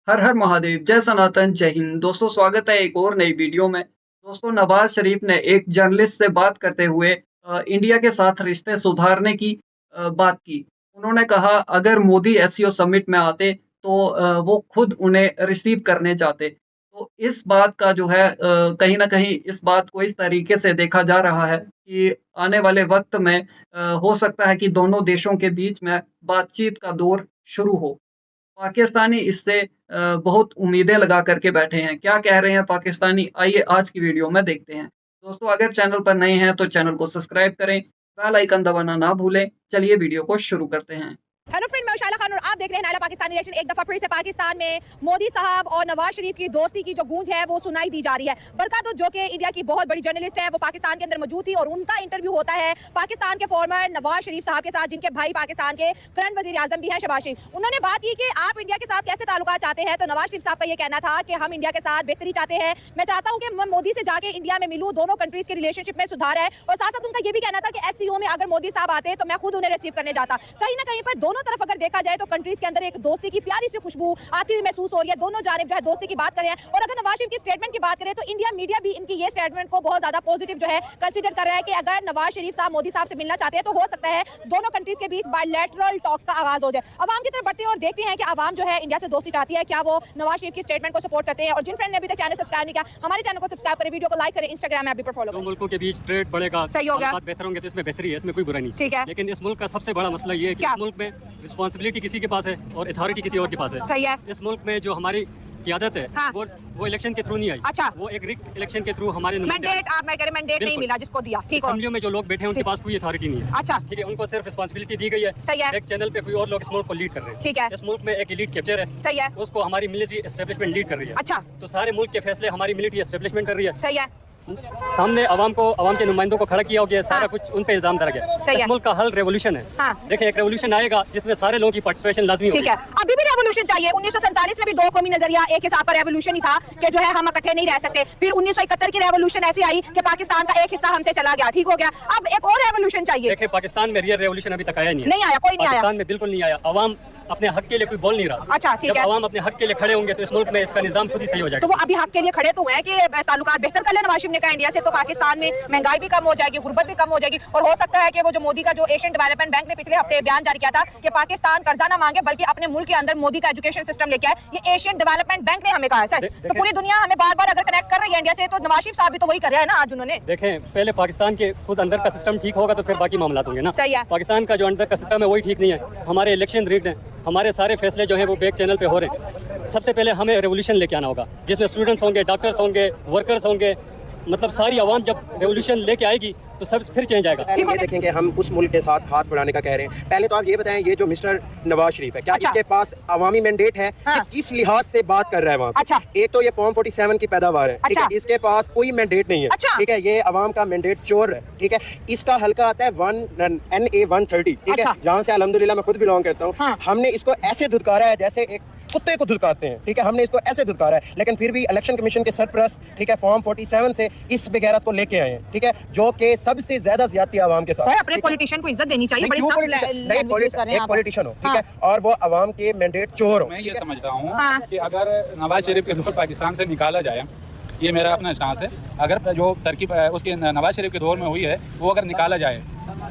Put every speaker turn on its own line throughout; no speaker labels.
हर हर महादेव, जय सनातन, जय हिंद। दोस्तों स्वागत है एक और नई वीडियो में। दोस्तों नवाज़ शरीफ ने एक जर्नलिस्ट से बात करते हुए इंडिया के साथ रिश्ते सुधारने की बात की। उन्होंने कहा अगर मोदी एससीओ समिट में आते तो वो खुद उन्हें रिसीव करने चाहते। तो इस बात का जो है कहीं न कहीं इस बात को इस तरीके से देखा जा रहा है कि आने वाले वक़्त में हो सकता है कि दोनों देशों के बीच में बातचीत का दौर शुरू हो। पाकिस्तानी इससे बहुत उम्मीदें लगा कर के बैठे हैं। क्या कह रहे हैं पाकिस्तानी? आइए आज की वीडियो में देखते हैं। दोस्तों अगर चैनल पर नए हैं तो चैनल को सब्सक्राइब करें, बेल आइकन दबाना ना भूलें। चलिए वीडियो को शुरू करते हैं।
हेलो फ्रेंड, मैं उशाला खान और आप देख रहे हैं नायला पाकिस्तानी रिएक्शन। एक दफा फिर से पाकिस्तान में मोदी साहब और नवाज शरीफ की दोस्ती की जो गूंज है वो सुनाई दी जा रही है। बरकत जो कि इंडिया की बहुत बड़ी जर्नलिस्ट है, वो पाकिस्तान के अंदर मौजूद थी और उनका इंटरव्यू होता है पाकिस्तान के फॉर्मर नवाज शरीफ साहब के साथ, जिनके भाई पाकिस्तान के करंट वजीर आजम भी हैं शहबाज शरीफ। उन्होंने बात की कि आप इंडिया के साथ कैसे ताल्लुकात चाहते हैं, तो नवाज शरीफ साहब का ये कहना था कि हम इंडिया के साथ बेहतरी चाहते हैं। मैं चाहता हूँ कि मैं मोदी से जाके इंडिया में मिलूँ, दोनों कंट्रीज के रिलेशनशिप में सुधार है। और साथ साथ उनका ये भी कहना था कि एससीओ में अगर मोदी साहब आते तो मैं खुद उन्हें रिसीव करने जाता। कहीं ना कहीं पर दोनों तरफ अगर देखा जाए तो कंट्रीज के अंदर एक दोस्ती की प्यारी सी खुशबू आती हुई महसूस हो रही है। दोनों जानिब जो है दोस्ती की बात करें और अगर नवाज शरीफ की स्टेटमेंट की बात करें तो इंडिया मीडिया भी इनकी ये स्टेटमेंट को बहुत ज्यादा पॉजिटिव जो है कंसीडर कर रहा है कि अगर नवाज शरीफ साहब मोदी साहब से मिलना चाहते हैं तो हो सकता है दोनों कंट्रीज के बीच बायलैटरल टॉक्स का आगाज हो जाए। अवाम की तरफ बढ़ते हैं और देखते हैं कि अवाम जो है इंडिया से दोस्ती चाहती है, क्या वो नवाज शरीफ की स्टेटमेंट को सपोर्ट करते हैं। और जिन फ्रेंड ने अभी तक चैनल सब्सक्राइब नहीं किया, हमारे चैनल को सब्सक्राइब करें, वीडियो को लाइक करें, इंस्टाग्राम ऐप पर फॉलो करें।
मुल्कों के बीच ट्रेड बढ़ेगा,
सही होगा,
बेहतर होंगे तो इसमें बेहतरी है, इसमें कोई बुराई नहीं।
ठीक है,
लेकिन इस मुल्क का सबसे बड़ा मसला ये है कि इस मुल्क में रिस्पांसिबिलिटी किसी के पास है और अथॉरिटी किसी और के पास है।
सही है।
इस मुल्क में जो हमारी क़यादत है
हाँ।
वो इलेक्शन के थ्रू नहीं आई।
अच्छा।
वो एक रिक्त इलेक्शन के थ्रू हमारे
मैंडेट, आप मैं कह रहे मैंडेट नहीं मिला जिसको दिया। ठीक है।
असेंबली में जो लोग बैठे हैं उनके पास कोई अथॉरिटी नहीं है।
अच्छा,
ठीक है, उनको सिर्फ रिस्पांसिबिलिटी दी गई है।
सही है।
एक चैनल पे कोई और लोग इस मुल्क को लीड कर रहे हैं।
ठीक है।
इस मुल्क में एक एलीट कैप्चर है।
सही है।
उसको हमारी मिलिट्री एस्टेब्लिशमेंट लीड कर रही है।
अच्छा।
तो सारे मुल्क के फैसले हमारी मिलिट्री एस्टेब्लिशमेंट कर रही है।
सही है।
सामने आवाम के नुमाइंदों को खड़ा किया हो गया, सारा
हाँ।
कुछ उन पे इल्जाम धरा गया।
सही
इस
है।
मुल्क का हल रेवोल्यूशन है।
हाँ।
देखिए, एक रेवोल्यूशन आएगा जिसमें सारे लोगों की पार्टिसिपेशन लाजमी होगी।
ठीक है, अभी भी रेवोल्यूशन चाहिए। 1947 में भी दो कौमी नजरिया एक हिसाब का रेवोल्यूशन ही था कि जो है हम इकट्ठे नहीं रह सकते। फिर 1971 की रेवोल्यूशन ऐसी आई कि पाकिस्तान का एक हिस्सा हमसे चला गया, ठीक हो गया। अब एक और रेवोल्यूशन चाहिए।
देखिए, पाकिस्तान में रियल रेवोल्यूशन अभी तक आया नहीं है।
नहीं आया, कोई नहीं आया।
पाकिस्तान में बिल्कुल नहीं आया। आवाम अपने हक के लिए कोई बोल नहीं रहा।
अच्छा, ठीक
जब
है।
आवाम अपने हक के लिए खड़े होंगे तो इस मुल्क में इसका निजाम खुद ही सही हो
तो
जाएगा।
वो अभी हक के लिए खड़े तो हुए हैं कि ताल्लुकात बेहतर कर ले नवाज शरीफ ने कहा इंडिया से, तो पाकिस्तान में महंगाई भी कम हो जाएगी, गुर्बत भी कम हो जाएगी। और हो सकता है कि वो जो मोदी का जो एशियन डेवलपमेंट बैंक ने पिछले हफ्ते बयान जारी किया था कि पाकिस्तान कर्जा ना मांगे बल्कि अपने मुल्क के अंदर मोदी का एजुकेशन सिस्टम लेके आए, ये एशियन डेवलपमेंट बैंक ने हमें कहा है सर। तो पूरी दुनिया हमें बार बार अगर कनेक्ट कर रही है इंडिया से, तो नवाज शरीफ साहब भी तो वही कर रहे हैं ना आज उन्होंने।
देखें, पहले पाकिस्तान के खुद अंदर का सिस्टम ठीक होगा तो फिर बाकी मामला होंगे ना।
सही है।
पाकिस्तान का जो अंदर का सिस्टम है वही ठीक नहीं है। हमारे इलेक्शन रिग्ड हैं, हमारे सारे फैसले जो हैं वो बैक चैनल पे हो रहे हैं। सबसे पहले हमें रेवोल्यूशन लेके आना होगा जिसमें स्टूडेंट्स होंगे, डॉक्टर्स होंगे, वर्कर्स होंगे, मतलब सारी आवाम जब रेवोल्यूशन लेके आएगी तो सब फिर चेंज आएगा।
ये देखेंगे हम उस मुल्क के साथ हाथ बढ़ाने का कह रहे हैं। पहले तो आप ये बताएं, ये जो मिस्टर नवाज शरीफ है, क्या
अच्छा।
इसके पास अवामी मैंडेट है?
हाँ।
कि किस लिहाज से बात कर रहा है वहाँ पे?
अच्छा।
एक तो ये फॉर्म 47 की पैदावार है, ठीक
अच्छा।
है, इसके पास कोई मैंडेट नहीं है।
अच्छा।
ठीक है, ये अवाम का मैंडेट चोर है। ठीक है, इसका हल्का आता है NA 130। ठीक है,
अच्छा।
जहाँ से अल्हम्दुलिल्लाह मैं खुद बिलोंग करता हूँ।
हाँ।
हमने इसको ऐसे धुतकारा है जैसे एक कुत्ते को धुतकारते हैं। ठीक है, हमने इसको ऐसे धुतकारा है, लेकिन फिर भी इलेक्शन कमीशन के सरप्रस्त, ठीक है, फॉर्म 47 से इस बेगैरत को लेके आए हैं। ठीक है, जो कि सबसे ज्यादा ज्यादती आवाम के साथ।
सर, अपने पॉलिटिशियन को इज्जत देनी चाहिए। बड़ी सख्त लैंग्वेज कर रहे हैं
एक
आप।
पॉलिटिशियन हो, ठीक
हाँ।
है, और वो अवाम के मैंडेट चोर हो।
मैं ये समझता हूँ
हाँ।
कि अगर नवाज शरीफ के दौर पाकिस्तान से निकाला जाए, ये मेरा अपना स्टांस है, अगर जो तरकीब उसके नवाज शरीफ के दौर में हुई है वो अगर निकाला जाए,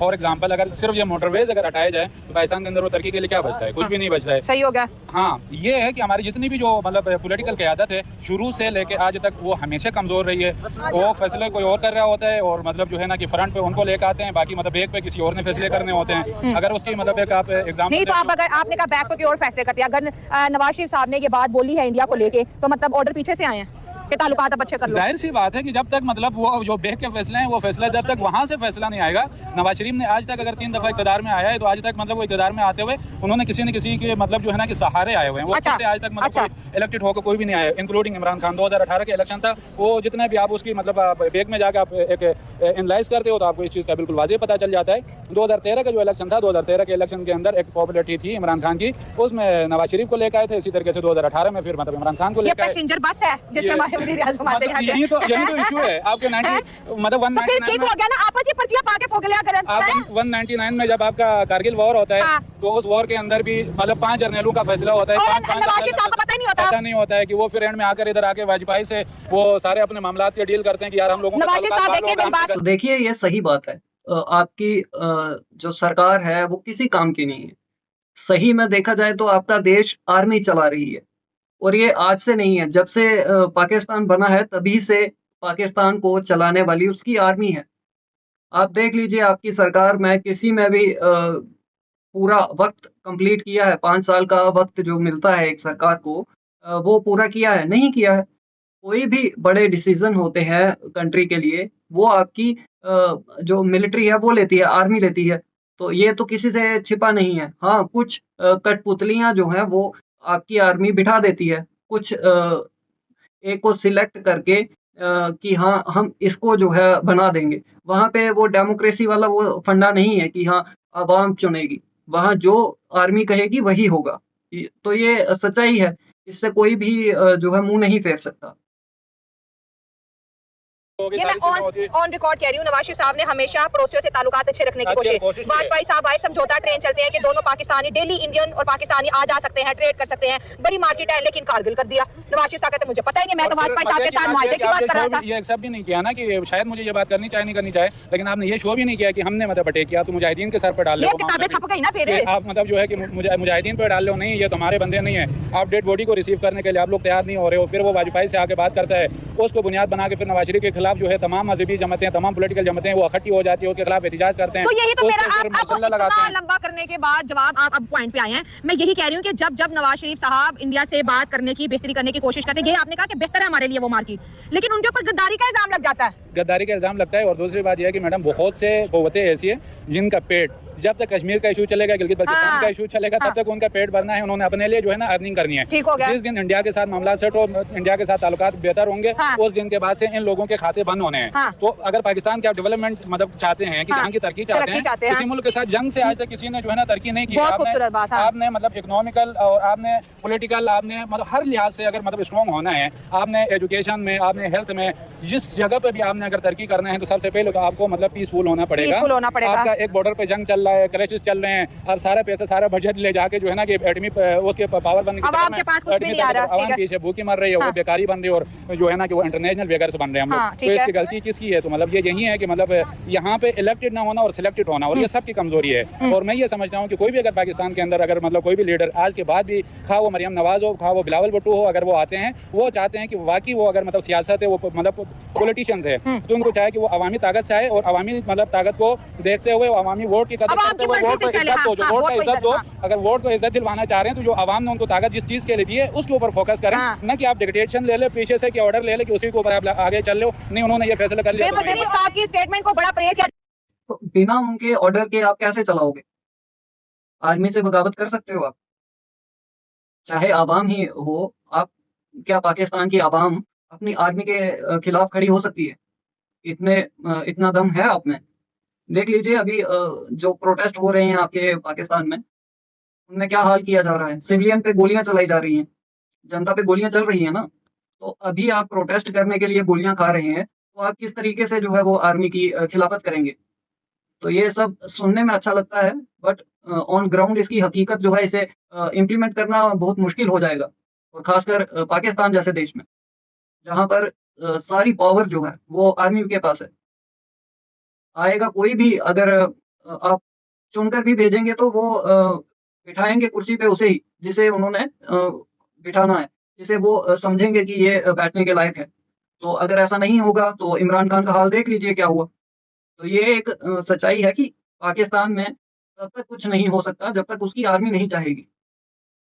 फॉर एग्जांपल अगर सिर्फ ये मोटरवेज अगर हटाए जाए तो पाकिस्तान के अंदर वो तरक्की के लिए क्या बचता है? कुछ भी नहीं बचता है।
सही हो गया।
हाँ, ये है कि हमारी जितनी भी जो मतलब पॉलिटिकल क़यादत है शुरू से लेके आज तक वो हमेशा कमज़ोर रही है। वो फैसले कोई और कर रहा होता है और मतलब जो है ना कि फ्रंट पे उनको लेकर आते हैं, बाकी मतलब बैक पे किसी और ने फैसले करने होते हैं। अगर उसकी मतलब एक आप एग्जाम्पल
नहीं तो आप अगर आपने कहा बैक पे कोई और फैसले करते हैं, अगर नवाज शरीफ साहब ने ये बात बोली है इंडिया को लेके, तो मतलब ऑर्डर पीछे से आए हैं कि ताल्लुकात अब अच्छे कर लो।
जाहिर सी बात है कि जब तक मतलब वो जो बैक के फैसले हैं वो फैसला जब तक वहाँ से फैसला नहीं आएगा। नवाज शरीफ ने आज तक अगर 3 दफा इक़्तिदार में आया है तो आज तक मतलब वो इक़्तिदार में आते हुए उन्होंने किसी न किसी के मतलब जो है ना कि सहारे आए हुए हैं। वो
अच्छा।
से आज तक मतलब
अच्छा।
कोई इलेक्टेड होकर कोई भी नहीं आया, इंक्लूडिंग इमरान खान। 2018 के इलेक्शन था, वो जितने भी आप उसकी मतलब बैक में जाकर आप एक एनालाइज करते हो तो आपको इस चीज़ का बिल्कुल वाज़ेह पता चल जाता है। 2013 का जो इलेक्शन था, 2013 के इलेक्शन के अंदर एक पॉपुलरिटी थी इमरान खान की, उसमें नवाज शरीफ को लेकर आए थे। इसी तरीके से 2018 में फिर मतलब इमरान खान को
ये
लेकर
पैसेंजर बस है जिसमें वज़ीर आज़म आते
मतलब
रहते
यही तो इशू है आपके 90 मतलब
तो फिर ठीक
199
हो गया ना, आपस ही पर्चियां पाके पोगलिया करन।
आप 199 में जब आपका कारगिल वॉर होता है
हाँ।
तो उस वॉर के अंदर भी मतलब 5 जर्नलों का फैसला होता है।
और
5
नवाज शरीफ साहब को पता ही नहीं होता।
पता नहीं होता है कि वो फिर एंड में आकर इधर आके वाजपेयी से वो सारे अपने मामलात के डील करते हैं कि यार हम लोगों
नवाज शरीफ साहब देखिए मेरी बात
तो देखिए ये सही बात है। आपकी जो सरकार है वो किसी काम की नहीं है। सही में देखा जाए तो आपका देश आर्मी चला रही है और ये आज से नहीं है, जब से पाकिस्तान बना है तभी से पाकिस्तान को चलाने वाली उसकी आर्मी है। आप देख लीजिए आपकी सरकार में किसी में भी पूरा वक्त कंप्लीट किया है, 5 साल का वक्त जो मिलता है एक सरकार को वो पूरा किया है? नहीं किया है। कोई भी बड़े डिसीजन होते हैं कंट्री के लिए वो आपकी जो मिलिट्री है वो लेती है, आर्मी लेती है। तो ये तो किसी से छिपा नहीं है। हाँ, कुछ कठपुतलियाँ जो हैं वो आपकी आर्मी बिठा देती है। कुछ एक को सिलेक्ट करके कि हाँ, हम इसको जो है बना देंगे। वहाँ पे वो डेमोक्रेसी वाला वो फंडा नहीं है कि हाँ, अवाम चुनेगी। वहाँ जो आर्मी कहेगी वही होगा। तो ये सच्चाई है। इससे कोई भी जो है मुँह नहीं फेर सकता।
ये मैं ऑन रिकॉर्ड कह रही हूँ, नवाज शरीफ साहब ने हमेशा पड़ोसियों से ताल्लुकात अच्छे रखने की कोशिश। वाजपेयी साहब आए, समझौता ट्रेन चलते हैं कि दोनों पाकिस्तानी डेली इंडियन और पाकिस्तानी आ जा सकते हैं, ट्रेड कर सकते हैं, बड़ी मार्केट है, लेकिन कारगिल कर दिया। नवाज शरीफ साहब कहते मुझे पता ही नहीं, मैं तो वाजपेयी साहब के साथ मुआहदे की बात कर रहा था।
ये एक्सेप्ट भी नहीं किया ना कि शायद मुझे ये बात करनी चाहिए नहीं करनी चाहिए, लेकिन आपने ये शो भी नहीं किया कि हमने मतलब अटैक किया तो मुजाहिदीन के सर पर डाल लो।
किताबें छप गई ना फिर
आप मतलब जो है कि मुजाहिदीन पर डाल लो, नहीं ये तुम्हारे बंदे नहीं है। आप डेड बॉडी को रिसीव करने के लिए आप लोग तैयार नहीं हो रहे हो। फिर वो वाजपेयी से आके बात करता है, उसको बुनियाद बना के फिर नवाज शरीफ के खिलाफ जो है तमाम मजहबी जमातें, तमाम पॉलिटिकल जमातें वो इकट्ठी हो जाती है, उसके खिलाफ एहतजाज करते हैं।
तो यही तो मेरा
मसला लगाते हैं।
लंबा करने के बाद जवाब आप अब पॉइंट पे आए हैं। मैं यही कह रही हूँ कि जब नवाज शरीफ साहब इंडिया से बात करने की, बेहतरी करने की कोशिश करते हैं, यही आपने कहा कि बेहतर है हमारे लिए वो मार्केट, लेकिन उनके ऊपर गद्दारी का इल्जाम लग जाता है।
गद्दारी का इल्जाम लगता है। और दूसरी बात यह है कि मैडम बहुत से कुव्वतें ऐसी है जिनका पेट, जब तक कश्मीर का इशू चलेगा, गिलगित बल्तिस्तान का इशू चलेगा, तब तक उनका पेट भरना है। उन्होंने अपने लिए जो है ना अर्निंग करनी है।
ठीक हो गया।
जिस दिन इंडिया के साथ मामला सेट हो, इंडिया के साथ ताल्लुकात बेहतर होंगे, उस दिन के बाद से इन लोगों के खाते बंद होने हैं। तो अगर पाकिस्तान के आप डेवलपमेंट मतलब चाहते हैं कि जहाँ की तरक्की चाहते हैं, किसी मुल्क के साथ जंग से आज तक किसी ने जो है ना तरक्की नहीं की। आपने मतलब इकोनॉमिकल और आपने पॉलिटिकल, आपने मतलब हर लिहाज से अगर मतलब स्ट्रॉन्ग होना है, आपने एजुकेशन में, आपने हेल्थ में, जिस जगह पे भी आपने अगर तरक्की करना है तो सबसे पहले तो आपको मतलब पीसफुल होना पड़ेगा। आपका एक बॉर्डर पे जंग चल रहा है, क्राइसिस चल रहे हैं, अब सारा पैसा, सारा बजट ले जाके जो है ना कि एटमी उसके पावर बनने के पीछे भूखी मर रही है, वो बेकारी बन रही है, और जो है ना कि वो इंटरनेशनल बेगर्स बन रहे हैं हम लोग। तो इसकी गलती किसकी है? तो मतलब ये यही है कि मतलब यहाँ पे इलेक्टेड ना होना और सिलेक्टेड होना, और ये सबकी कमजोरी है। और मैं ये समझता हूँ कि कोई भी अगर पाकिस्तान के अंदर अगर मतलब कोई भी लीडर आज के बाद भी, खा वो मरियम नवाज हो, खा वो बिलावल भुट्टो हो, अगर वो आते हैं, वो चाहते हैं कि वाकई वो अगर मतलब सियासत है, वो मतलब पॉलिटिशियंस है, तो उनको चाहे कि वो अवामी ताकत से आए और अवामी मतलब ताकत को देखते हुए अवामी वोट की कदर करते हुए वोट को इज्जत दो, जो वोट को इज्जत दो। अगर वोट को इज्जत दिलवाना चाह रहे हैं तो जो अवाम ने उनको ताकत जिस चीज के लिए दी है उसके ऊपर फोकस करें, न कि आप डिक्टेशन ले ले पीछे से कि ऑर्डर ले ले कि उसी के ऊपर आप आगे चल लो। नहीं, उन्होंने ये फैसला कर लिया।
साहब की स्टेटमेंट को बड़ा प्रेज किया।
तो बिना उनके ऑर्डर के आप कैसे चलाओगे? आर्मी से बगावत कर सकते हो आप? चाहे आवाम ही हो, आप क्या पाकिस्तान की आवाम अपनी आर्मी के खिलाफ खड़ी हो सकती है? इतना दम है आप में? देख लीजिए अभी जो प्रोटेस्ट हो रहे हैं आपके पाकिस्तान में, उनमें क्या हाल किया जा रहा है। सिविलियन पे गोलियां चलाई जा रही हैं, जनता पे गोलियां चल रही हैं ना। तो अभी आप प्रोटेस्ट करने के लिए गोलियां खा रहे हैं, तो आप किस तरीके से जो है वो आर्मी की खिलाफत करेंगे? तो ये सब सुनने में अच्छा लगता है, बट ऑन ग्राउंड इसकी हकीकत जो है, इसे इम्प्लीमेंट करना बहुत मुश्किल हो जाएगा। और खासकर पाकिस्तान जैसे देश में, जहाँ पर सारी पावर जो है वो आर्मी के पास है। आएगा कोई भी, अगर आप चुनकर भी भेजेंगे तो वो बिठाएंगे कुर्सी पे उसे ही जिसे उन्होंने बिठाना है, जिसे वो समझेंगे कि ये बैठने के लायक है। तो अगर ऐसा नहीं होगा तो इमरान खान का हाल देख लीजिए क्या हुआ। तो ये एक सच्चाई है कि पाकिस्तान में तब तक कुछ नहीं हो सकता जब तक उसकी आर्मी नहीं चाहेगी।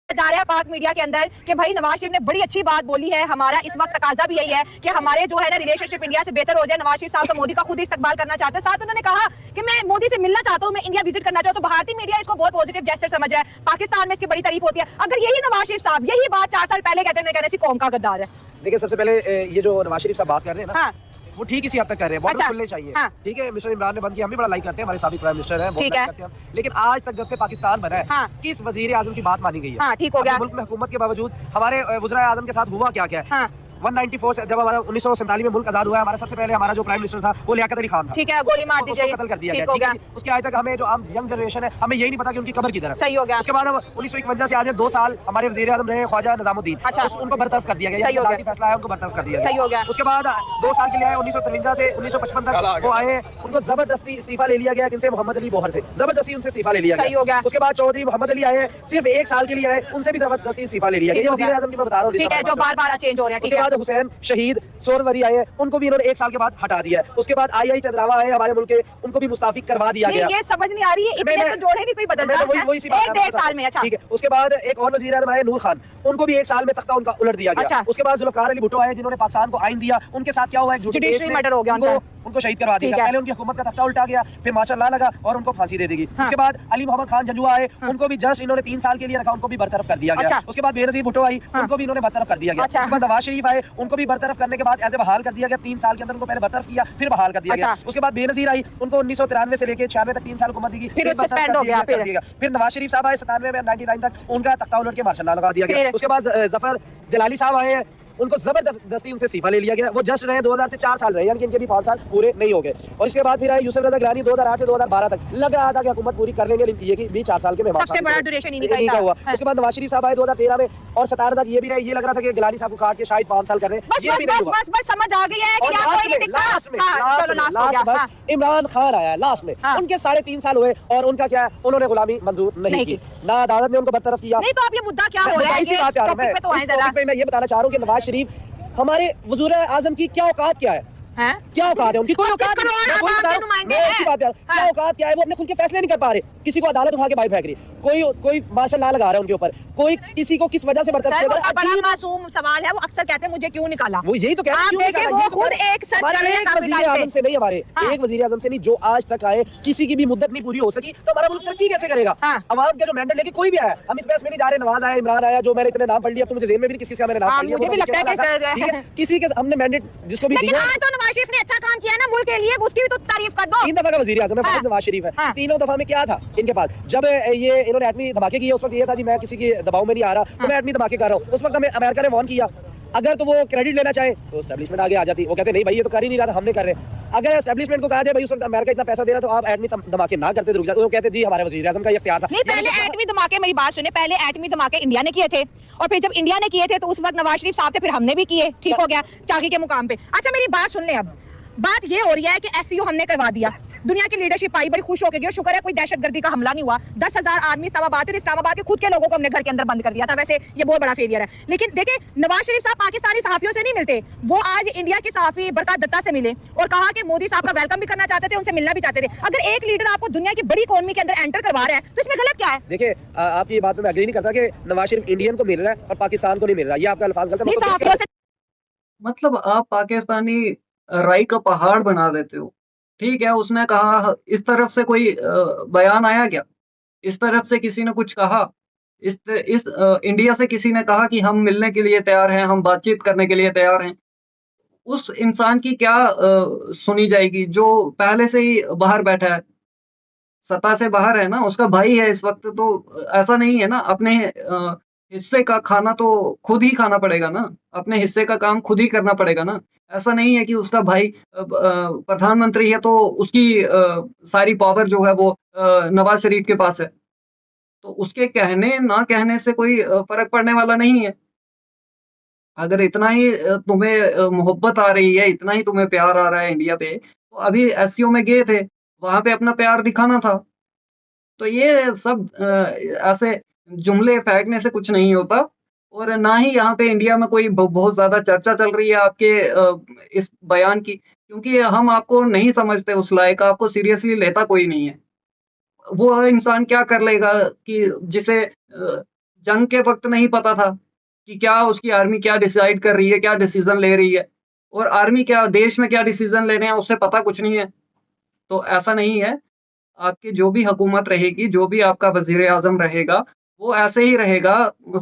जा रहा है पाक मीडिया के अंदर कि भाई नवाज शरीफ ने बड़ी अच्छी बात बोली है, हमारा इस वक्त तकाजा भी यही है कि हमारे जो है ना रिलेशनशिप इंडिया से बेहतर हो जाए। नवाज शरीफ साहब तो मोदी का खुद ही इस्तकबाल करना चाहते हैं। साथ उन्होंने कहा कि मैं मोदी से मिलना चाहता हूं, मैं इंडिया विजिट करना चाहता हूं। तो भारतीय मीडिया इसको बहुत पॉजिटिव जेस्चर समझ रहा है, पाकिस्तान में इसकी बड़ी तारीफ होती है। अगर यही नवाज शरीफ साहब यही बात 4 साल पहले कहते हैं, कौम का गद्दार है।
देखिए, सबसे पहले ये जो नवाज शरीफ साहब बात कर रहे हैं ना, वो ठीक इसी हद तक कर रहे हैं, बॉर्डर
अच्छा,
खुलने चाहिए।
हाँ।
ठीक है, मिस्टर इमरान ने बंद किया, हम भी बड़ा लाइक करते हैं, हमारे साबिक प्राइम मिनिस्टर हैं, बहुत
ठीक
लाइक
है।
करते हैं हम। लेकिन आज तक जब से पाकिस्तान बना है,
हाँ।
किस वजीर आजम की बात मानी गई है?
हाँ, ठीक हो गया।
मुल्क में हुकूमत के बावजूद हमारे वज़ीर आज़म के साथ हुआ क्या क्या है?
हाँ।
194 से जब हमारा 1947 में मुल्क आजाद हुआ है, हमारा सबसे पहले हमारा जो प्राइम मिनिस्टर था वो लियाकत अली खान था।
ठीक है, गोली मार दी
उसको कत्ल कर दिया गया। ठीक है, उसके आज तक हमें जो हम यंग जनरेशन है हमें यही नहीं पता कि उनकी कब्र किधर है।
सही हो गया।
उसके बाद हम 1951 से आज 2 साल हमारे वजीर आजम रहे ख्वाजा निजामुद्दीन,
अच्छा।
उनको बरतरफ कर दिया गया।
सही हो गया।
फैसला है, उनको बरतरफ कर दिया
सही हो
गया।
गया।
उसके बाद 2 साल के लिए आए 1953 से 1955 तक वो आए, उनको जबरदस्ती इस्तीफा ले लिया गया। किनसे? मोहम्मद अली बोहर से जबरदस्ती उनसे इस्तीफा ले लिया
सही हो गया।
उसके बाद चौधरी मोहम्मद अली आए, सिर्फ 1 साल के लिए आए, उनसे भी जबरदस्ती इस्तीफा ले लिया गया। ये वजीर आजम की मैं बता रहा हूँ,
ठीक है, जो बार-बार चेंज हो रहे हैं। ठीक
उसके
है,
बाद हुसैन शहीद सोरवरी आए, उनको भी इन्होंने 1 साल के बाद हटा दिया है। उसके बाद आई चंद्रावा आए हमारे मुल्क के, उनको भी मुस्ताफिक करवा दिया गया।
ये समझ नहीं आ रही है, इतने तो जोड़े नहीं कोई बदलता है।
वही सी बात है।
1-1.5 साल में। अच्छा,
ठीक है। उसके बाद एक और वजीर आजम आए नूर खान, उनको भी 1 साल में तख्ता उनका उलट दिया गया।
अच्छा।
उसके बाद जुल्फकार अली भुट्टो आए, जिन्होंने पाकिस्तान को आइन दिया, उनके साथ क्या हुआ है?
जुडिशरी मर्डर हो गया उनका।
उनको शहीद करवा दिया। पहले उनकी हुकूमत का तख्ता उल्टा गया, फिर माशाअल्लाह लगा और उनको फांसी दे देगी।
हाँ।
उसके बाद अली मोहम्मद खान जंजुआ आए, उनको भी जस्ट इन्होंने 3 साल के लिए रखा, उनको भी बरतरफ कर दिया गया।
अच्छा।
उसके बाद बेनजीर भुट्टो आई, उनको भी इन्होंने बरतरफ कर दिया गया।
अच्छा।
उसके बाद नवाज शरीफ आए, उनको भी बरतरफ करने के बाद एज ए बहाल कर दिया गया। 3 साल के अंदर उनको पहले बरतरफ किया, फिर बहाल कर दिया गया।
अच्छा।
उसके बाद बेनजीर आई, उनको 1993 से लेकर 96 तक 3 साल हुकूमत दी गई,
फिर सस्पेंड हो गया।
फिर नवाज शरीफ साहब आए 97 में 99 तक, उनका तख्ता उलट के माशाअल्लाह लगा दिया गया।
फिर?
उसके बाद जफर जलाली साहब आए, उनको जबरदस्ती उनसे इस्तीफा ले लिया गया। वो जस्ट रहे 2000 से 4 साल रहे, यानी कि इनके भी 5 साल पूरे नहीं हो गए। और इसके बाद फिर आए यूसुफ रजा गिलानी 2008 से 2012 तक, लग रहा था कि हुकूमत पूरी कर लेंगे, लेकिन ये कि भी 4 साल के में
सबसे बड़ा ड्यूरेशन इन्हीं का ही
हुआ।
था।
उसके बाद नवाज शरीफ साहब आए 2013 में और 17 तक, ये भी रहे, ये लग रहा था कि गिलानी साहब को काट के शायद 5 साल कर रहे हैं।
बस समझ आ गई है कि यहाँ कोई नहीं दिखता।
लास्ट में
हाँ, चलो लास्ट हो गया।
बस
हाँ।
इमरान खान आया लास्ट में,
हाँ।
उनके 3.5 साल हुए और उनका क्या है, उन्होंने गुलामी मंजूर नहीं की, ना अदालत ने उनको बरतरफ किया।
नहीं तो अब ये मुद्दा क्या हो रहा है?
इसी बात पे आ रहा हूं मैं।
टॉपिक पे तो आए
इस
जरा।
टॉपिक पे मैं ये बताना चाह रहा हूँ कि नवाज शरीफ हमारे वज़ीर आज़म की क्या औकात क्या है?
हैं?
क्या औकात है उनकी? कोई औकात नहीं। मैं वही बता रहा हूं, मैं इसी बात पे आ रहा हूं। क्या औकात क्या है? वो अपने खुद के फैसले नहीं कर पा रहे, किसी को अदालत उठा के बाहर फेंक रही है, कोई मार्शल लॉ लगा रहा है उनके ऊपर, कोई किसी को किस वजह से बरतरफ
सर,
किया।
वो बड़ा मासूम सवाल है, वो अक्सर कहते हैं मुझे क्यों निकाला।
वो यही तो कह रहे हैं,
आप
क्यों
देखिए,
निकाला?
वो
ये तो
खुद
कह रहे हैं।
एक सच
हमारे
कर रहे हैं
एक
काफी
वज़ीर
टाइम से।
आज़म से नहीं, हमारे
हाँ।
एक वज़ीर आज़म से नहीं, जो आज तक आए किसी की भी मुद्दत नहीं पूरी हो सकी, तो हमारा मुल्क तरक्की कैसे करेगा?
हाँ।
अवाम का जो मैंडेट लेके कोई भी आया, हम इस बहस में नहीं जा रहे। नवाज आया, इमरान आया, जो मैंने इतने नाम पढ़ लिया, अब तो मुझे जेल में भी नहीं किसी का मैंने नाम
हाँ,
पढ़ लिया।
मुझे भी लगता है कि सर-
ठीक है, किसी के हमने मैंडेट जिसको भी
लेकिन
दिया।
आज तो नवाज शरीफ ने अच्छा काम किया ना मुल्क के लिए, उसकी भी तो तारीफ कर दो।
3 दफा का वज़ीर आज़म है,
हाँ।
नवाज शरीफ है।
हाँ।
तीनों दफा में क्या था इनके पास? जब ये इन्होंने एटमी धमाके किए, उस वक्त ये था जी मैं किसी के दबाव में नहीं आ रहा, तो मैं एटमी धमाके कर रहा हूँ। उस वक्त हमें अमेरिका ने वार्न किया, अगर तो वो क्रेडिट लेना चाहे तो एस्टैब्लिशमेंट आगे आ जाती। वो कहते नहीं भाई ये तो कर ही नहीं रहा था, हमने कर रहे। अगर एस्टैब्लिशमेंट को कहा जाए भाई उस वक्त अमेरिका इतना पैसा दे रहा तो आप एटमी धमाके ना करते तो रुक जाते। वो कहते जी हमारे वज़ीर आज़म का ये इख्तियार था।
नहीं, पहले एटमी धमाके, मेरी बात सुने, पहले एटमी धमाके इंडिया ने किए थे, और फिर जब इंडिया ने किए थे तो उस वक्त नवाज शरीफ साहब थे, फिर हमने भी किए, ठीक हो गया, चाकी के मुकाम पे। अच्छा मेरी बात सुन ले, अब बात ये हो रही है कि एससीओ हमने करवा दिया, दुनिया की लीडरशिप आई, बड़ी खुश होकर गई, शुक्र है कोई दहशतगर्दी का हमला नहीं हुआ। 10,000 आदमी इस्लामाबाद के खुद के लोगों को हमने घर के अंदर बंद कर दिया था। वैसे ये बहुत बड़ा फेलियर है। लेकिन देखिए, नवाज शरीफ साहब पाकिस्तानी सहाफियों से नहीं मिलते, वो आज इंडिया के सहाफी बरकत दत्ता से मिले और कहा कि मोदी साहब का वेलकम भी करना चाहते थे, उनसे मिलना भी चाहते थे। अगर एक लीडर आपको दुनिया की बड़ी इकोनॉमी के अंदर एंटर करवा रहा है तो इसमें गलत क्या है?
देखिए आपकी ये बात में मैं एग्री नहीं करता कि नवाज शरीफ इंडियन को मिल रहा है और पाकिस्तान को नहीं मिल रहा। ये आपका अल्फाज गलत है।
नहीं, सहाफियों से
मतलब आप पाकिस्तानी राई का पहाड़ बना देते हो। ठीक है, उसने कहा, इस तरफ से कोई बयान आया क्या? इस तरफ से किसी ने कुछ कहा? इंडिया से किसी ने कहा कि हम मिलने के लिए तैयार हैं, हम बातचीत करने के लिए तैयार हैं? उस इंसान की क्या सुनी जाएगी जो पहले से ही बाहर बैठा है, सत्ता से बाहर है ना, उसका भाई है इस वक्त, तो ऐसा नहीं है ना, अपने हिस्से का खाना तो खुद ही खाना पड़ेगा ना, अपने हिस्से का काम खुद ही करना पड़ेगा ना। ऐसा नहीं है कि उसका भाई प्रधानमंत्री है तो उसकी सारी पावर जो है वो नवाज शरीफ के पास है, तो उसके कहने ना कहने से कोई फर्क पड़ने वाला नहीं है। अगर इतना ही तुम्हें मोहब्बत आ रही है, इतना ही तुम्हें प्यार आ रहा है इंडिया पे, तो अभी एससीओ में गए थे, वहां पे अपना प्यार दिखाना था। तो ये सब ऐसे जुमले फेंकने से कुछ नहीं होता, और ना ही यहाँ पे इंडिया में कोई बहुत ज्यादा चर्चा चल रही है आपके इस बयान की, क्योंकि हम आपको नहीं समझते उस लायक, आपको सीरियसली लेता कोई नहीं है। वो इंसान क्या कर लेगा कि जिसे जंग के वक्त नहीं पता था कि क्या उसकी आर्मी क्या डिसाइड कर रही है, क्या डिसीजन ले रही है, और आर्मी क्या देश में क्या डिसीजन लेने हैं उससे पता कुछ नहीं है। तो ऐसा नहीं है, आपकी जो भी हुकूमत रहेगी, जो भी आपका वजीर आजम रहेगा, वो ऐसे ही रहेगा,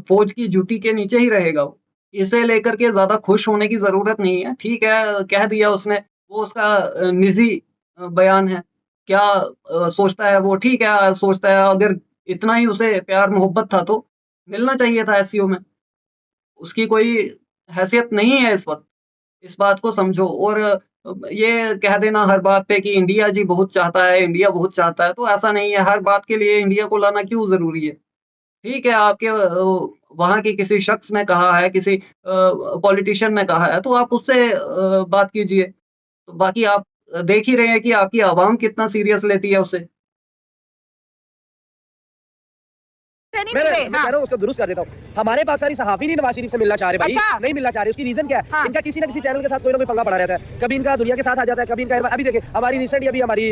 फौज की ड्यूटी के नीचे ही रहेगा। इसे लेकर के ज्यादा खुश होने की जरूरत नहीं है। ठीक है, कह दिया उसने, वो उसका निजी बयान है, क्या सोचता है वो ठीक है, सोचता है। अगर इतना ही उसे प्यार मोहब्बत था तो मिलना चाहिए था एससीओ में। उसकी कोई हैसियत नहीं है इस वक्त। इस बात को समझो। और ये कह देना हर बात पे कि इंडिया जी बहुत चाहता है, इंडिया बहुत चाहता है, तो ऐसा नहीं है। हर बात के लिए इंडिया को लाना क्यों ज़रूरी है? ठीक है, आपके वहाँ के किसी शख्स ने कहा है, किसी पॉलिटिशियन ने कहा है, तो आप उससे बात कीजिए। तो बाकी आप देख ही रहे हैं कि आपकी आवाम कितना सीरियस लेती है उसे।
नहीं
मैं
मिले,
कह रहा हूँ उसको दुरुस्त कर देता हूँ। हमारे पाकिस्तानी सहाफ़ी नहीं नवाज शरीफ से मिलना चाह रहे भाई,
अच्छा।
नहीं मिलना चाह रहे। उसकी रीजन क्या है?
हाँ।
इनका किसी न किसी चैनल के साथ कोई ना कोई पंगा पड़ा रहता है। कभी इनका दुनिया के साथ आ जाता है, कभी इनका अभी देखिए हमारी रिसेंटली अभी हमारी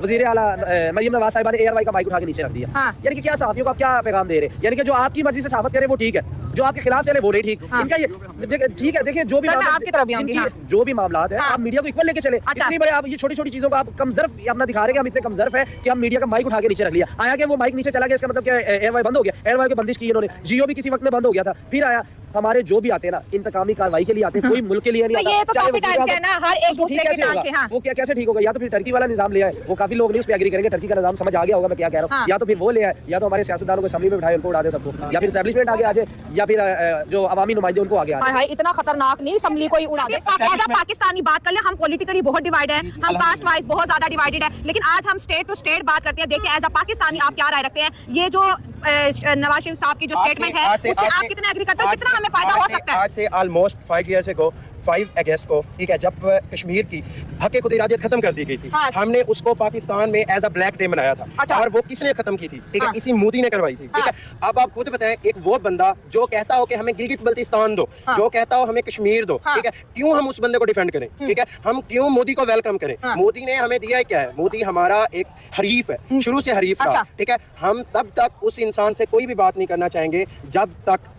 वज़ीर आला मरियम नवाज साहिबा ने ARY का माइक उठा के नीचे रख दिया।
हाँ।
यानी कि क्या सहाफ़ियों को आप क्या पैगाम दे रहे हैं? यानी कि जो आपकी मर्जी से सहाफ़त करे वो ठीक है, जो आपके खिलाफ चले वो नहीं ठीक।
हाँ।
इनका ये ठीक है, देखिए जो भी
सर, मैं आपकी तरफ भी आऊंगी, हाँ।
जो भी मामलात है
हाँ।
आप मीडिया को इक्वल लेके चले।
अच्छा।
इतनी बड़े आप ये छोटी छोटी चीजों को आप कमजर्फ अपना दिखा रहे हैं कि हम इतने कमजर्फ है कि हम मीडिया का माइक उठा के नीचे रख लिया। आया कि वो माइक नीचे चला गया, इसका मतलब क्या ARY बंद हो गया? ARY को बंदिश की इन्होंने, जियो भी किसी वक्त में बंद हो गया था, फिर आया। हमारे जो भी आते हैं ना इंतकामी कार्रवाई के लिए आते हैं, कोई मुल्क के लिए नहीं
तो
आता।
ये तो
चाहे
काफी
वज़ीर
टाइम से
आज़म-
है ना, हर एक
उसको
दूसरे
ठीक
के
कैसे
टांग
होगा?
के, हाँ।
वो क्या कैसे ठीक होगा? या तो फिर टर्की वाला निजाम ले आए, वो काफी लोग नहीं उस पर एग्री करेंगे, टर्की का निजाम समझ आ गया होगा मैं क्या कह रहा हूँ।
हाँ।
या तो फिर वो ले आए, या तो हमारे सियासतदानों को असेंबली में बिठाए उनको उड़ा दे सबको, या फिर एस्टैब्लिशमेंट आगे आ जाए, या फिर जो अवामी नुमाइंदे उनको आगे आ
हाय
जाए।
हाय, इतना खतरनाक नहीं, असम्बली को ही उड़ा दे। एज अ पाकिस्तानी बात कर ले, हम पॉलिटिकली बहुत डिवाइड है, हम कास्ट वाइज बहुत ज्यादा डिवाइडेड है, लेकिन आज हम स्टेट टू स्टेट बात करते हैं। देखिए एज अ पाकिस्तानी आप क्या राय रखते हैं? ये जो नवाज शरीफ साहब की जो स्टेटमेंट है उससे आप कितना एग्री करते हो? कितना हमें फायदा हो सकता है?
आज से ऑलमोस्ट 5 years ago 5 अगस्त को, ठीक है, जब कश्मीर की हक खुद इरादियत खत्म कर दी गई थी,
हाँ।
हमने उसको पाकिस्तान में एज अ ब्लैक डे मनाया था।
अच्छा।
और वो किसने खत्म की थी? ठीक है,
हाँ।
इसी मोदी ने करवाई थी। ठीक है, अब आप खुद बताएं, एक वो बंदा जो कहता हो कि हमें गिलगित बल्तिस्तान दो,
हाँ।
जो कहता हो हमें कश्मीर दो,
हाँ।
ठीक है, क्यों हम उस बंदे को डिफेंड करें? ठीक है, हम क्यों मोदी को वेलकम करें?
हाँ।
मोदी ने हमें दिया है क्या है? मोदी हमारा एक हरीफ है, शुरू से हरीफ
अच्छा।
था। ठीक है, हम तब तक उस इंसान से कोई भी बात नहीं करना चाहेंगे जब तक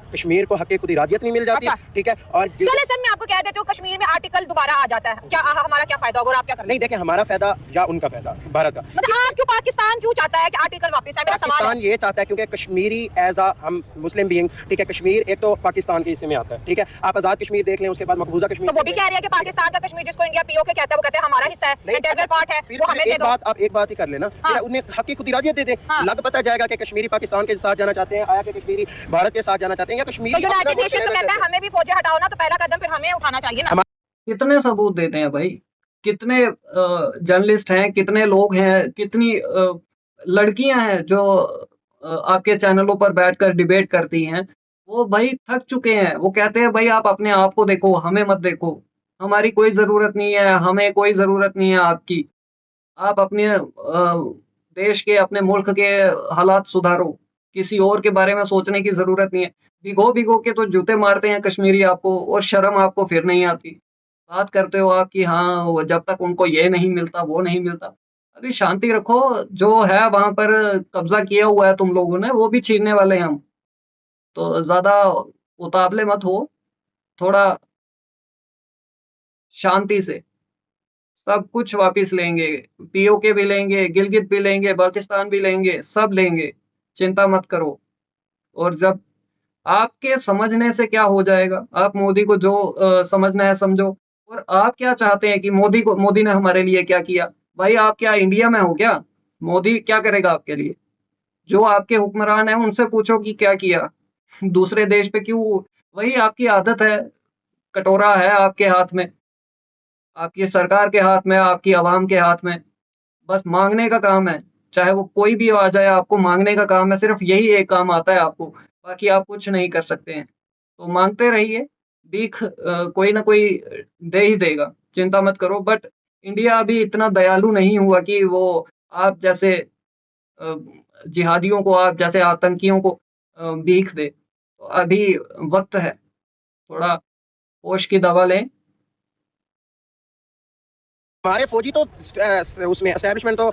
कश्मीर को हक खुद इरादियत नहीं मिल जाती।
अच्छा।
ठीक है, और
चले सर, मैं आपको कह देती हूँ, कश्मीर में आर्टिकल दोबारा आ जाता है, क्या हमारा क्या फायदा होगा और आप क्या करेंगे?
नहीं, देखें, हमारा फायदा या उनका फायदा भारत का।
मतलब आप क्यों, पाकिस्तान क्यों चाहता है कि आर्टिकल वापस आए? मेरा सवाल
पाकिस्तान
है।
ये चाहता है क्योंकि कश्मीरी एज आ हम मुस्लिम बीइंग, ठीक है, कश्मीर एक तो पाकिस्तान के हिस्से में आता है। ठीक है, आप आजाद कश्मीर देख लें, उसके बाद मकबूजा कश्मीर।
तो वो भी कह रही है कि पाकिस्तान का कश्मीर जिसको इंडिया POK कहता है, वो कहते हैं हमारा हिस्सा है, इंटीग्रल पार्ट है,
फिर
वो हमें दे
एक
दो।
बात आप एक बात ही कर लेना,
हाँ।
उन्हें हक खुद इरादियत दे दें,
हाँ।
लग पता जाएगा कि कश्मीरी पाकिस्तान के साथ जाना चाहते हैं, आया कि कश्मीरी भारत के साथ जाना चाहते हैं, या
तो
कश्मीरी
यूनाइटेड नेशन तो कहता है हमें भी फौजें हटाओ ना, तो पहला कदम फिर हमें उठाना चाहिए ना।
कितने सबूत देते हैं भाई? कितने जर्नलिस्ट हैं, कितने लोग हैं, कितनी लड़कियां हैं जो आपके चैनलों पर बैठकर डिबेट करती हैं, वो भाई थक चुके हैं। वो कहते हैं भाई आप अपने आप को देखो, हमें मत देखो, हमारी कोई ज़रूरत नहीं है, हमें कोई ज़रूरत नहीं है आपकी। आप अपने देश के, अपने मुल्क के हालात सुधारो, किसी और के बारे में सोचने की ज़रूरत नहीं है। भिगो के तो जूते मारते हैं कश्मीरी आपको, और शर्म आपको फिर नहीं आती। बात करते हो आप कि हाँ, वो जब तक उनको ये नहीं मिलता, वो नहीं मिलता। अभी शांति रखो, जो है वहाँ पर कब्ज़ा किया हुआ है तुम लोगों ने, वो भी छीनने वाले हैं हम। तो ज़्यादा उतावले मत हो, थोड़ा शांति से। सब कुछ वापस लेंगे, POK भी लेंगे, गिलगित भी लेंगे, बल्तिस्तान भी लेंगे, सब लेंगे, चिंता मत करो। और जब आपके समझने से क्या हो जाएगा, आप मोदी को जो समझना है समझो। और आप क्या चाहते हैं कि मोदी ने हमारे लिए क्या किया? भाई आप क्या इंडिया में हो क्या? मोदी क्या करेगा आपके लिए? जो आपके हुक्मरान हैं उनसे पूछो कि क्या किया। दूसरे देश पे क्यों? वही आपकी आदत है, कटोरा है आपके हाथ में, आपकी सरकार के हाथ में, आपकी आवाम के हाथ में। बस मांगने का काम है, चाहे वो कोई भी आ जाए, आपको मांगने का काम है। सिर्फ यही एक काम आता है आपको, बाकी आप कुछ नहीं कर सकते हैं। तो मांगते रहिए, भीख कोई ना कोई दे ही देगा, चिंता मत करो। बट इंडिया अभी इतना दयालु नहीं हुआ कि वो आप जैसे जिहादियों को, आप जैसे आतंकियों को भीख दे। तो अभी वक्त है, थोड़ा होश की दवा लें।
हमारे फौजी तो उसमें एस्टैब्लिशमेंट तो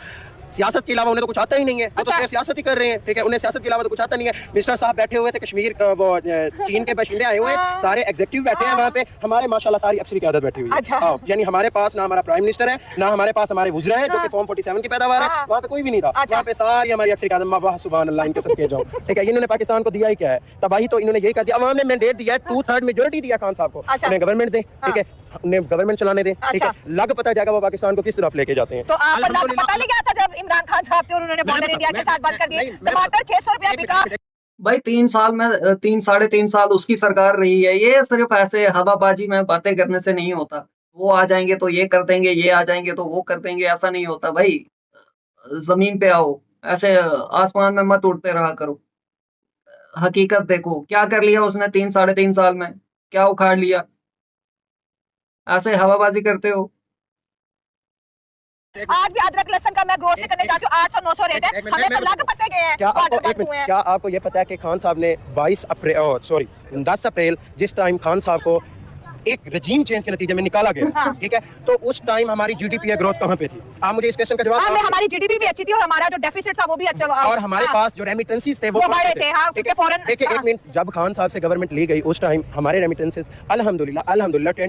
सियासत के अलावा उन्हें तो कुछ आता ही नहीं है, वो तो सिर्फ सियासत ही कर रहे हैं। ठीक है, उन्हें सियासत के अलावा तो कुछ आता नहीं है। मिनिस्टर साहब बैठे हुए थे, कश्मीर वो चीन के बाशिंदे आए हुए हैं, सारे एग्जीक्यूटिव बैठे हैं वहाँ पे, हमारे माशाल्लाह सारी अफसरी क़यादत बैठी हुई है।
अच्छा।
यानी हमारे पास ना हमारा प्राइम मिनिस्टर है, ना हमारे पास हमारे वुज़रा हैं जो कि फॉर्म 47 की पैदावार है, वहाँ पे कोई भी नहीं था। वहाँ पे सारी हमारी अफसरी क़यादत, वाह सुभान अल्लाह, इनके सदके जाओ। ठीक है, इन्होंने पाकिस्तान को दिया ही क्या है? तबाही तो इन्होंने यही कर दिया। अवाम ने मैंडेट दिया है, 2/3 मेजोरिटी दिया खान साहब को, उन्हें गवर्नमेंट दें। ठीक है, उन्हें गवर्नमेंट चलाने दें। ठीक है, लग पता जाएगा वो पाकिस्तान को किस तरफ लेके जाते हैं।
तो आपको पता लग गया था जब इमरान खान साहब थे और उन्होंने बॉर्डर इंडिया के साथ बात कर दी, टमाटर 600 रुपया बिका।
भाई 3 साल में 3 साढ़े 3 साल उसकी सरकार रही है। ये सिर्फ ऐसे हवाबाजी में बातें करने से नहीं होता। वो आ जाएँगे तो ये कर देंगे, ये आ जाएँगे तो वो कर देंगे, ऐसा नहीं होता भाई। ज़मीन पे आओ, ऐसे आसमान में मत उड़ते रहा करो। हकीकत देखो, क्या कर लिया उसने 3 साढ़े 3 साल में? क्या उखाड़ लिया? ऐसे हवाबाजी करते हो।
आज भी अदरक लहसुन का मैं ग्रोसरी करने जाती हूँ 800-900 रेट है, हमें तो लग पत्ते गए हैं,
क्या आपको
ऑर्डर
एक
बंद हुए
मिनट,
हैं।
क्या आपको ये पता है कि खान साहब ने 10 अप्रैल जिस टाइम खान साहब को एक रजीम चेंज के नतीजे में निकाला गया, ठीक है, तो उस टाइम हमारी जीडीपी ग्रोथ कहाँ पे थी? आप मुझे इस क्वेश्चन का जवाब
हाँ,
दो।
हमारी जीडीपी भी अच्छी थी और हमारा जो डेफिसिट था वो भी अच्छा
और हमारे
हाँ,
पास जो रेमिटेंसेस थे वो
वो
कम
बढ़े थे, हाँ,
ठीक
क्योंकि
है?
foreign-
देखिए
हाँ।
एक मिनट, जब खान साहब से गवर्नमेंट ली गई उस टाइम हमारे रेमिटेंसेस अल्हम्दुलिल्लाह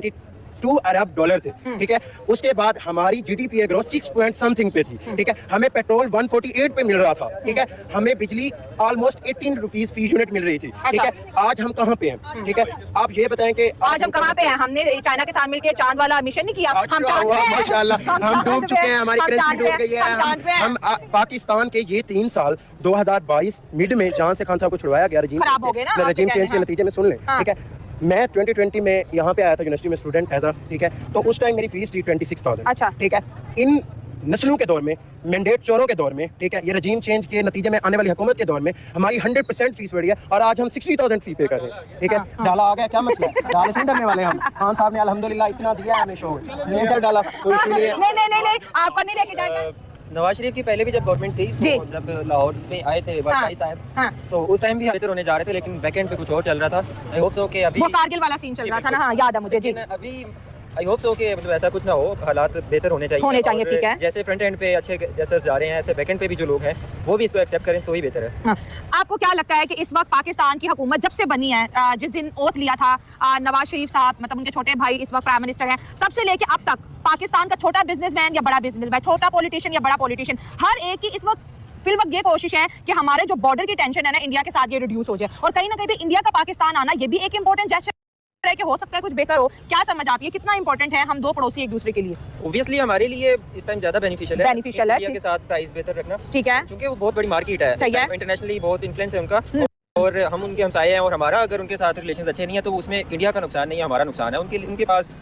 22 अरब डॉलर थे, ठीक है। उसके बाद हमारी जीडीपी ग्रोथ 6 पॉइंट समथिंग पे थी, ठीक है। हमें पेट्रोल 148 पे मिल रहा था, ठीक है। हमें बिजली ऑलमोस्ट 18 रुपीज फी यूनिट मिल रही थी, ठीक है। आज हम कहाँ पे हैं, ठीक है? आप ये बताएं कि
आज हम कहाँ पे हैं? हमने चाइना के साथ मिलकर चांद वाला मिशन नहीं किया, हम
अच्छा
चांद
हुआ,
पे हैं।
माशाल्लाह, हम
चांद
डूब
पे
चुके हैं, हमारी
हम
करेंसी
चांद
डूब
पे
गई है।
हम चांद पे हैं।
हम पाकिस्तान के ये 3 साल 2022 मिड में जहाँ से खान साहब को छुड़वाया गया रजीम
खराब हो गए ना, आप
रजीम
तो कह
चेंज के
रहे हैं।
नतीजे में सुन लें,
हाँ।
ठीक है। मैं 2020 में यहाँ पे आया था यूनिवर्सिटी में स्टूडेंट एज ठीक है, तो उस टाइम मेरी फीस थी 26,000,
अच्छा।
ठीक है। इन नस्लों के दौर में, मैंडेट चोरों के दौर में, ठीक है, ये रजीम चेंज के नतीजे में आने वाली हुकूमत के दौर में हमारी 100% फीस बढ़ी है और आज हम 60,000 फी पे कर रहे हैं, ठीक है। डाला आ गया, क्या मसला है? डाले से नहीं डरने वाले हम। खान साहब ने अल्हम्दुलिल्लाह इतना दिया है हमें शो, लेकर डाला तो इसीलिए
नहीं, आपको नहीं लेके जाएंगे।
नवाज शरीफ की पहले भी जब गवर्नमेंट थी
जी।
तो जब लाहौर में आए थे वाजपेयी साहब,
हाँ।
तो उस टाइम भी बेहतर होने जा रहे थे, लेकिन बैकएंड पे कुछ और चल रहा था। आई होप सो कि अभी
वो कारगिल वाला सीन चल रहा था ना, हाँ याद है मुझे जी।
लेकिन अभी आई होप सो कि मतलब ऐसा कुछ ना हो, हालात बेहतर होने चाहिए।
होने चाहिए,
और
ठीक है।
जैसे फ्रंट एंड पे अच्छे जैसर्स जा रहे हैं, ऐसे बैकएंड पे भी जो लोग हैं वो भी इसको एक्सेप्ट करें तो ही बेहतर है।
हाँ। आपको क्या लगता है कि इस वक्त पाकिस्तान की हुकूमत जब से बनी है, जिस दिन ओथ लिया था नवाज शरीफ साहब, मतलब उनके छोटे भाई इस वक्त प्राइम मिनिस्टर हैं, तब से लेके अब तक पाकिस्तान का छोटा बिजनेसमैन या बड़ा बिजनेसमैन, छोटा पॉलिटिशियन या बड़ा पॉलिटिशियन, हर एक की इस वक्त फिल वक्त ये कोशिश है कि हमारे जो बॉर्डर की टेंशन है ना इंडिया के साथ, ये रिड्यूस हो जाए। और कहीं ना कहीं भी इंडिया का पाकिस्तान आना ये भी एक इंपॉर्टेंट जेस्चर है कि हो सकता है कुछ बेहतर हो। क्या समझ आती है कितना इंपॉर्टेंट है हम दो पड़ोसी एक दूसरे के लिए?
ऑब्वियसली हमारे लिए इस टाइम ज्यादा बेनिफिशियल है
Beneficial है,
इंडिया के साथ टाइज बेहतर रखना,
ठीक है,
क्योंकि वो बहुत बड़ी मार्केट है,
सही है।
इंटरनेशनली बहुत इन्फ्लुएंस है उनका, और हम उनके हमसाये हैं, और हमारा अगर उनके साथ रिलेशंस अच्छे नहीं है तो उसमें इंडिया का नुकसान नहीं है, हमारा नुकसान है। उनके पास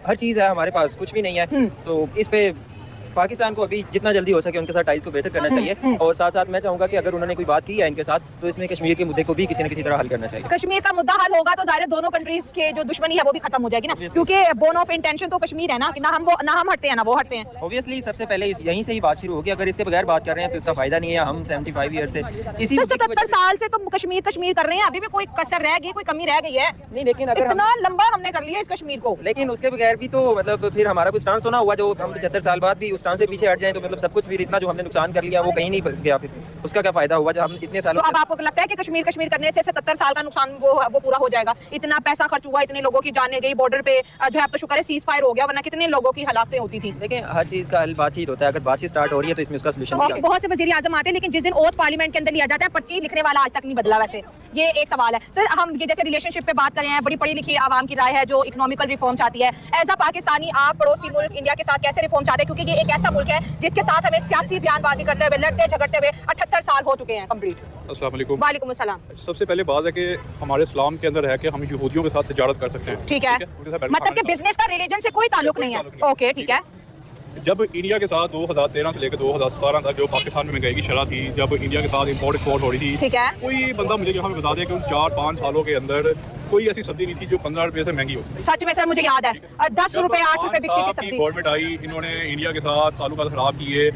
हर चीज़ है, हमारे पास कुछ भी नहीं है। तो इस पे पाकिस्तान को अभी जितना जल्दी हो सके उनके साथ टाइज को बेहतर करना चाहिए। और साथ साथ मैं चाहूँगा कि अगर उन्होंने कोई बात की है इनके साथ, तो इसमें कश्मीर के मुद्दे को भी किसी न किसी तरह हल करना चाहिए।
कश्मीर का मुद्दा हल होगा तो ज़ाहिर दोनों कंट्रीज के जो दुश्मनी है वो भी खत्म हो जाएगी ना, क्योंकि बोन ऑफ इंटेंशन तो कश्मीर है ना, कि ना हम हटते हैं ना वो हटते हैं।
ऑब्वियसली सबसे पहले यहीं से ही बात शुरू होगी। अगर इसके बगैर बात कर रहे हैं तो इसका फायदा नहीं है। हम 75 ईयर से इसी
सर
मुद्दे की
77
वजह से-
साल से तो कश्मीर कर रहे हैं, अभी भी कोई कसर रह गई, कोई कमी रह गई है?
नहीं, लेकिन अगर
इतना लंबा हमने कर लिया इस कश्मीर को,
लेकिन उसके बगैर भी तो मतलब फिर हमारा कोई स्टांस तो ना हुआ जो हम 75 साल बाद भी उस स्टांस से पीछे हट जाएं, तो मतलब सब कुछ फिर इतना जो हमने नुकसान कर लिया वो कहीं नहीं गया, फिर उसका क्या फायदा हुआ जब हम इतने
तो
सालों
अब आपको लगता है कि कश्मीर करने से 77 साल का नुकसान वो पूरा हो जाएगा? इतना पैसा खर्च हुआ, इतने लोगों की जाने गई, बॉर्डर पे जो है अब तो शुक्र है सीज फायर हो गया, वरना कितने लोगों की हलाकतें होती थी।
देखें, हर चीज़ का हल बातचीत होता है। अगर बातचीत स्टार्ट हो रही है तो इसमें उसका सोल्यूशन
और बहुत से वजीर आजम आते हैं, लेकिन जिस दिन ओथ पार्लियामेंट के अंदर लिया जाता है पर्ची लिखने वाला आज तक नहीं बदला। वैसे ये एक सवाल है सर, हम ये जैसे रिलेशनशिप पे बात कर रहे हैं, बड़ी पढ़ी लिखी आवाम की राय है जो इकोनॉमिकल रिफॉर्म चाहती है। एज अ पाकिस्तानी आप पड़ोसी मुल्क इंडिया के साथ कैसे रिफॉर्म चाहते हैं, क्योंकि ये एक ऐसा मुल्क है जिसके साथ हमें सियासी बयानबाजी करते हुए, लड़ते झगड़ते हुए 78 साल हो चुके हैं कंप्लीट।
अस्सलाम वालेकुम।
वालेकुम अस्सलाम।
सबसे पहले बात है कि हमारे इस्लाम के अंदर है कि हम यहूदियों के साथ तिजारत कर सकते हैं।
ठीक है,
उनके साथ
मतलब कि बिजनेस का रिलीजन से कोई ताल्लुक नहीं है। ओके, ठीक है।
जब इंडिया के साथ 2013 से लेकर 2017 तक जो पाकिस्तान में महंगाई की शरह थी, जब इंडिया के साथ इंपोर्ट एक्सपोर्ट हो रही थी,
ठीक है।
कोई बंदा मुझे यहाँ पे बता दे कि उन 4-5 सालों के अंदर कोई ऐसी सब्जी नहीं थी जो 15 रुपए से महंगी हो।
सच में सर मुझे याद है 10 रुपए 8 रुपए बिकती थी सब्जी।
गवर्नमेंट आई, इन्होंने इंडिया के साथ ताल्लुकात खराब किए।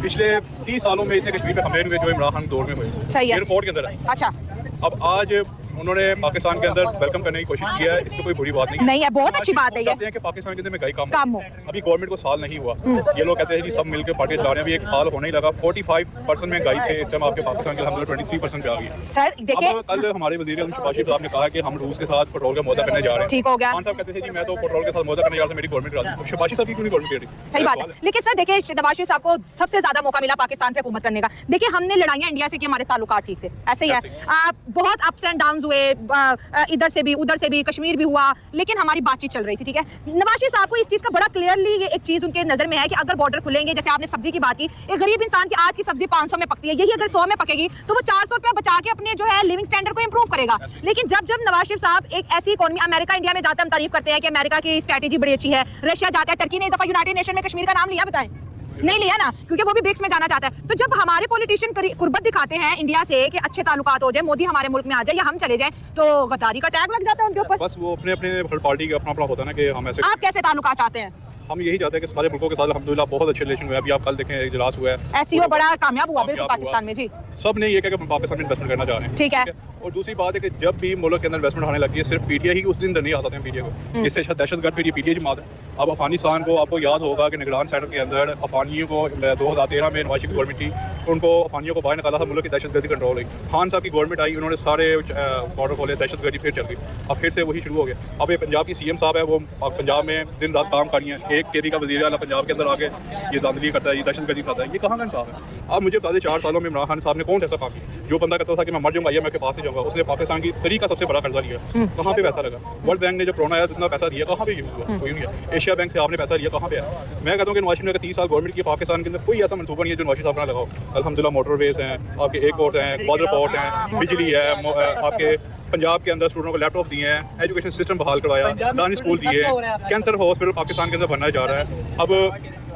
पिछले 30 सालों में इतने कश्मीर पे हमले हुए जो इमरान खान दौर में हुए,
सही है।
एयरपोर्ट के अंदर आए।
अच्छा,
अब आज उन्होंने पाकिस्तान के अंदर वेलकम करने की कोशिश की है, इस पे कोई बुरी बात नहीं
नहीं है, बहुत अच्छी बात है ये।
कहते हैं कि पाकिस्तान के अंदर महंगाई
कम हो।
अभी गवर्नमेंट को साल नहीं हुआ, ये लोग कहते हैं कि सब मिलकर पार्टी चला रहे हैं, अभी एक साल होने ही लगा। 45% महंगाई से इस टाइम आपके पाकिस्तान के अंदर 23% पे आ गई है।
सर देखिए,
अब कल हमारे वज़ीर आज़म शहबाज शरीफ साहब ने कहा कि हम रूस के साथ पेट्रोल का मौदा करने जा रहे हैं।
ठीक हो गया।
खान साहब कहते थे जी मैं तो पेट्रोल के साथ मौदा करने जा रहा था, मेरी गवर्नमेंट राजी है। शहबाज साहब की क्यों नहीं गवर्नमेंट दे रही?
सही बात है। लेकिन सर देखिए, नवाज शरीफ साहब को सबसे ज्यादा मौका मिला पाकिस्तान पे हुकूमत करने का। देखिए हमने लड़ाइयाँ इंडिया से की, हमारे ताल्लुकात ठीक थे, ऐसे ही है। बहुत अप्स एंड डाउन एग्जाम्स हुए, इधर से भी उधर से भी, कश्मीर भी हुआ, लेकिन हमारी बातचीत चल रही थी, ठीक है। नवाज शरीफ साहब को इस चीज़ का बड़ा क्लियरली ये एक चीज़ उनके नज़र में है कि अगर बॉर्डर खुलेंगे, जैसे आपने सब्जी की बात की, एक गरीब इंसान की आज की सब्जी 500 में पकती है, यही अगर 100 में पकेगी तो वो 400 रुपया बचा के अपने जो है लिविंग स्टैंडर्ड को इंप्रूव करेगा। लेकिन जब जब नवाज शरीफ साहब एक ऐसी इकोनॉमी, अमेरिका इंडिया में जाते हम तारीफ करते हैं कि अमेरिका की स्ट्रैटेजी बड़ी अच्छी है, रशिया जाता है, टर्की ने इस दफा यूनाइटेड नेशन में कश्मीर का नाम लिया, बताएं नहीं लिया ना, क्योंकि वो भी ब्रिक्स में जाना चाहता है। तो जब हमारे पॉलिटिशियन कुर्बत दिखाते हैं इंडिया से कि अच्छे ताल्लुकात हो जाए, मोदी हमारे मुल्क में आ जाए या हम चले जाएं, तो गद्दारी का टैग लग जाता है उनके ऊपर।
बस वो अपने अपने हर पार्टी का अपना अपना होता है ना कि हम ऐसे,
आप कैसे ताल्लुकात चाहते हैं?
हम यही चाहते हैं कि सारे मुल्कों के साथ अल्हम्दुलिल्लाह बहुत अच्छे रिलेशन हुए। अभी आप कल देखें इजलास हुआ है,
एससीओ बड़ा कामयाब हुआ बिल्कुल
कामयाब
पाकिस्तान में जी।
सब ने ये कहा कि हम पाकिस्तान में इन्वेस्टमेंट करना चाह रहे हैं,
ठीक है।
और दूसरी बात है कि जब भी मुल्क के अंदर इन्वेस्टमेंट आने लगी है, सिर्फ पीटीआई ही उस दिन नहीं आता था पीटीआई को, इससे दहशतगर्द फिर ये पीटीआई जमात है। अब अफगानिस्तान को आपको याद होगा कि निगरान सेंटर के अंदर अफगानियों को 2013 में नवाज शरीफ की गवर्नमेंट थी, उनको अफगानियों को बाहर निकाला था, मुल्क की दहशतगर्दी कंट्रोल हुई। खान साहब की गवर्नमेंट आई, उन्होंने सारे बॉर्डर खोले, दहशतगर्दी फिर चल गई, अब फिर से वही शुरू हो गया। अब ये पंजाब की सीएम साहब है, वो पंजाब में दिन रात काम कर रही हैं। एक केरी का वज़ीर आला पंजाब के अंदर आके ये दांधली करता है, ये दहशतगर्दी करता है, ये कहाँ का इंसाफ है? अब मुझे बता दें 4 सालों में इमरान खान साहब ने कौन सा ऐसा काम किया? जो बंदा कहता था कि मैं मर जाऊंगा IMF के पास ही जाऊंगा, उसने पाकिस्तान की तरीका सबसे बड़ा कर्जा लिया, कहाँ पे पैसा लगा? वर्ल्ड बैंक ने जब कोरोना आया तो इतना पैसा दिया, कहाँ पे यूज हुआ? कोई नहीं है। एशिया बैंक से आपने पैसा लिया, कहाँ पे है? मैं कहता हूँ कि नवाज शरीफ ने 30 साल गवर्नमेंट की, पाकिस्तान के अंदर कोई ऐसा मंसूबा नहीं है जो नवाज शरीफ साहब ने लगाओ। अल्हम्दुलिल्लाह मोटरवेज हैं, आपके एयरपोर्ट्स हैं, बॉर्डर पोर्ट्स हैं, बिजली है, आपके पंजाब के अंदर स्टूडेंट्स को लैपटॉप दिए हैं, एजुकेशन सिस्टम बहाल करवाया, दानी स्कूल दिए, कैंसर हॉस्पिटल पाकिस्तान के अंदर बनने जा रहा है। अब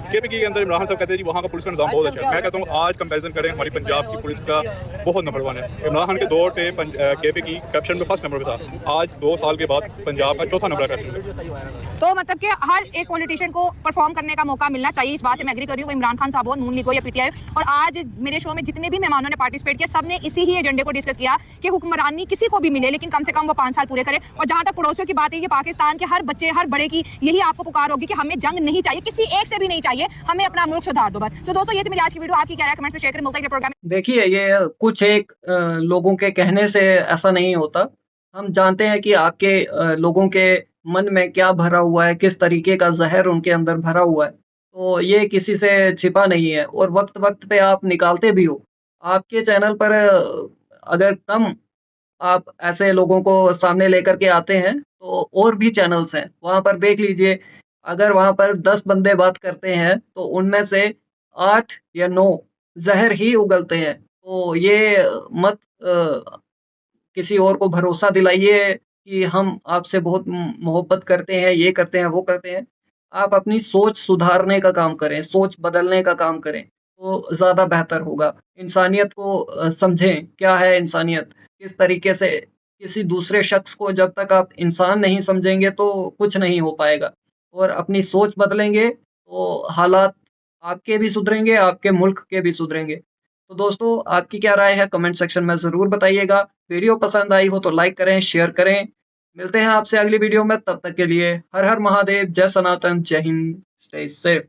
KPK के अंदर इमरान साहब कहते हैं जी वहाँ का पुलिस का निज़ाम बहुत अच्छा है। मैं कहता हूँ आज कंपैरिजन करें, हमारी पंजाब की पुलिस का बहुत नंबर 1 है। इमरान खान के दौर पे KPK करप्शन में फर्स्ट नंबर पे था, आज 2 साल के बाद पंजाब का चौथा नंबर है करप्शन में।
तो मतलब कि हर एक पॉलिटिशियन को परफॉर्म करने का मौका मिलना चाहिए, इस बात से मैं एग्री कर रही हूँ। इमरान खान साहब हो, नून लीग हो या PTI। और आज मेरे शो में जितने भी मेहमानों ने पार्टिसिपेट किया, सब ने इसी ही एजेंडे को डिस्कस किया कि हुक्मरानी किसी को भी मिले, लेकिन कम से कम वो 5 साल पूरे करे। और जहाँ तक पड़ोसियों की बात है, ये पाकिस्तान के हर बच्चे, हर बड़े की यही आपको पुकार होगी कि हमें जंग नहीं चाहिए, किसी एक से भी नहीं चाहिए, हमें अपना मुल्क सुधार दो बस। तो दोस्तों ये थी मेरी आज की वीडियो, आपकी क्या राय कमेंट्स में शेयर करें। मिलता है प्रोग्राम।
देखिए, ये कुछ एक लोगों के कहने से ऐसा नहीं होता। हम जानते हैं कि आपके लोगों के मन में क्या भरा हुआ है, किस तरीके का जहर उनके अंदर भरा हुआ है, तो ये किसी से छिपा नहीं है और वक्त-वक्त पे आप निकालते भी हो। आपके चैनल पर अगर कम आप ऐसे लोगों को सामने लेकर के आते हैं, तो और भी चैनल्स हैं, वहाँ पर देख लीजिए। अगर वहाँ पर 10 बंदे बात करते हैं, तो उनमें से 8 या 9 ज़हर ही उगलते हैं। तो ये मत किसी और को भरोसा दिलाइए कि हम आपसे बहुत मोहब्बत करते हैं, ये करते हैं, वो करते हैं। आप अपनी सोच सुधारने का काम करें, सोच बदलने का काम करें, तो ज़्यादा बेहतर होगा। इंसानियत को समझें, क्या है इंसानियत? किस तरीके से किसी दूसरे शख्स को जब तक आप इंसान नहीं समझेंगे, तो कुछ नहीं हो पाएगा। और अपनी सोच बदलेंगे, तो हालात आपके भी सुधरेंगे, आपके मुल्क के भी सुधरेंगे। तो दोस्तों, आपकी क्या राय है कमेंट सेक्शन में ज़रूर बताइएगा। वीडियो पसंद आई हो तो लाइक करें, शेयर करें। मिलते हैं आपसे अगली वीडियो में, तब तक के लिए हर हर महादेव, जय सनातन, जय हिंद, स्टे सेफ।